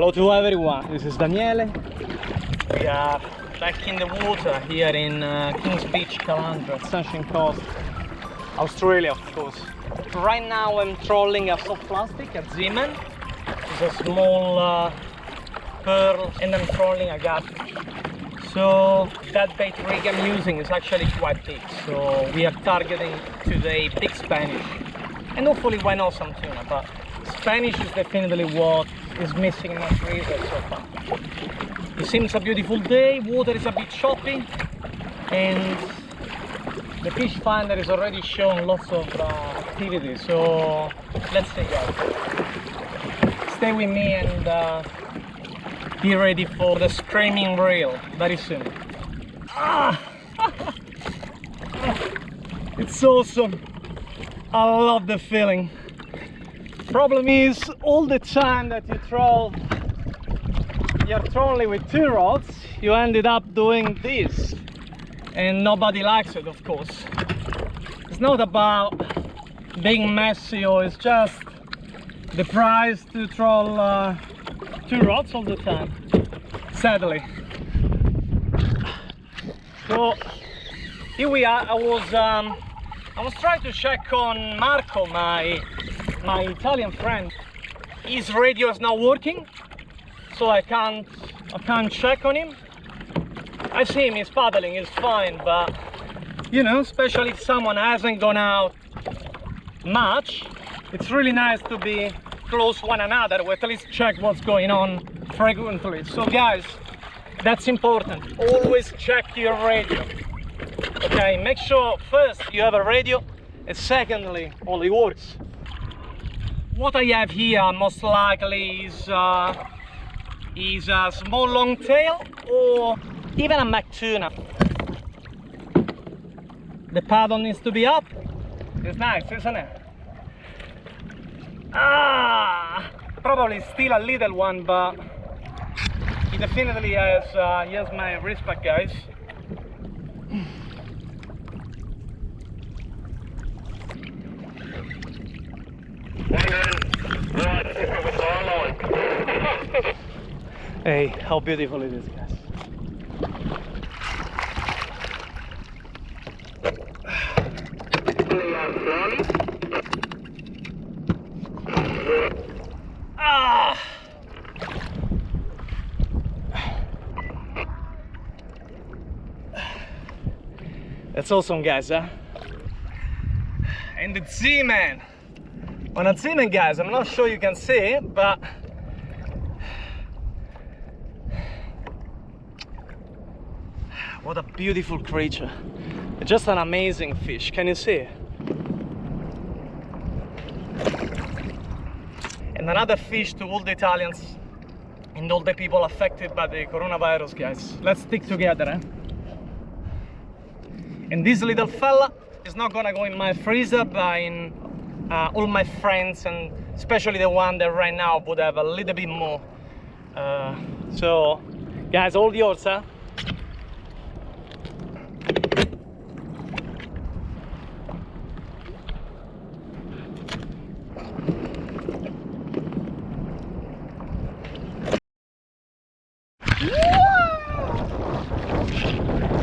Hello to everyone, this is Daniele. We are back in the water here in Kings Beach, Calandra, Sunshine Coast, Australia of course. Right now I'm trolling a soft plastic, a Z-Man. It's a small pearl, and I'm trolling a catfish. So that bait rig I'm using is actually quite big, so we are targeting today big Spanish, and hopefully why not some tuna, but Spanish is definitely what is missing in my freezer so far. It seems a beautiful day, water is a bit choppy, and the fish finder is already showing lots of activity, so let's see guys. Stay with me and be ready for the screaming reel very soon. It's awesome. I love the feeling. Problem is, all the time that you're trolling with two rods, you ended up doing this, and nobody likes it, of course. It's not about being messy, or it's just the price to troll two rods all the time, sadly. So here we are. I was trying to check on Marco, my Italian friend. His radio is not working, so I can't check on him. I see him, he's paddling, he's fine, but you know, especially if someone hasn't gone out much, it's really nice to be close one another, or at least check what's going on frequently. So guys, that's important. Always check your radio. Okay, make sure first you have a radio, and secondly, all it works. What I have here most likely is a small long tail, or even a Mac tuna. The paddle needs to be up. It's nice, isn't it? Probably still a little one, but he definitely has my respect, guys. Hey, how beautiful it is, guys. That's awesome, guys, huh? And the Z-Man. On a Z-Man, guys, I'm not sure you can see it, but what a beautiful creature. It's just an amazing fish. Can you see it? And another fish to all the Italians and all the people affected by the coronavirus, guys. Let's stick together, eh? And this little fella is not gonna go in my freezer, but in all my friends, and especially the one that right now would have a little bit more. So, guys, all yours, huh?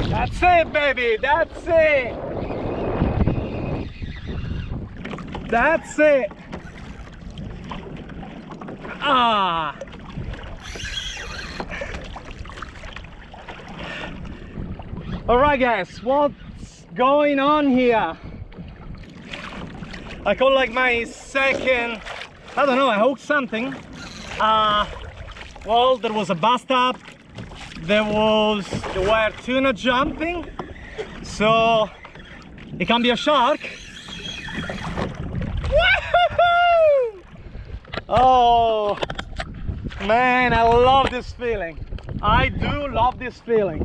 That's it, baby, that's it. That's it. All right, guys, what's going on here? I call like my second, I don't know, I hooked something. Well, there was a bust up. There were tuna jumping, so it can be a shark. Oh man, I love this feeling. I do love this feeling.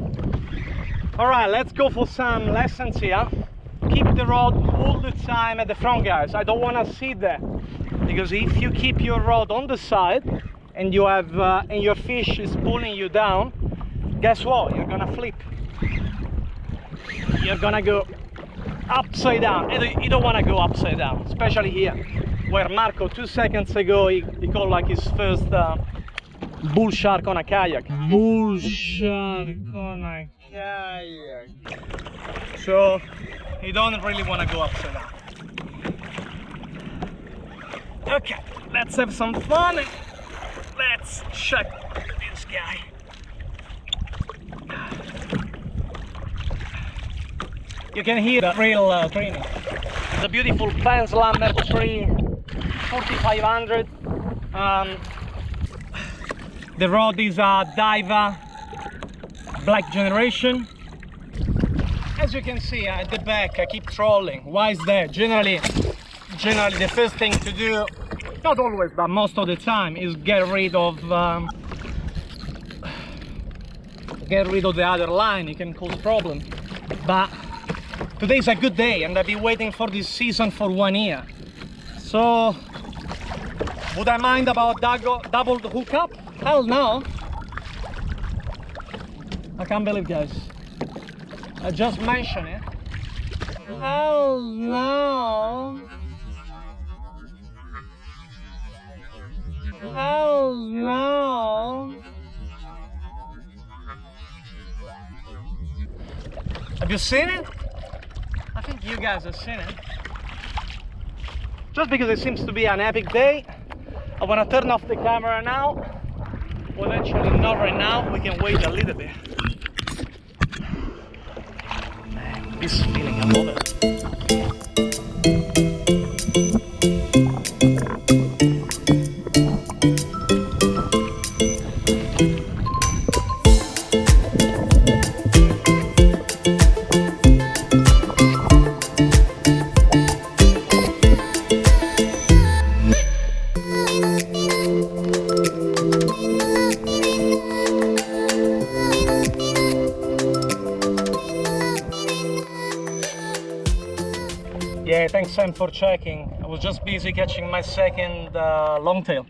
All right, let's go for some lessons here. Keep the rod all the time at the front, guys. I don't want to sit there, because if you keep your rod on the side and you have and your fish is pulling you down, guess what? You're gonna flip. You're gonna go upside down. You don't want to go upside down, especially here, where Marco 2 seconds ago he caught like his first bull shark on a kayak. Bull shark on a kayak. So you don't really want to go upside down. Okay, let's have some fun and let's check this guy. You can hear the real training. The beautiful Penn Slammer III 4500. The rod is a Daiwa Black Generation. As you can see at the back, I keep trolling. Why is that? Generally the first thing to do, not always, but most of the time, is get rid of the other line. It can cause problems. But today's a good day, and I've been waiting for this season for 1 year. So would I mind about double hookup? Hell no. I can't believe, guys, I just mentioned it. Hell no. Hell no. Have you seen it? I think you guys have seen it. Just because it seems to be an epic day, I want to turn off the camera now. Well, actually not right now, we can wait a little bit. Man, this feeling, I love it. Yeah, thanks Sam for checking. I was just busy catching my second longtail.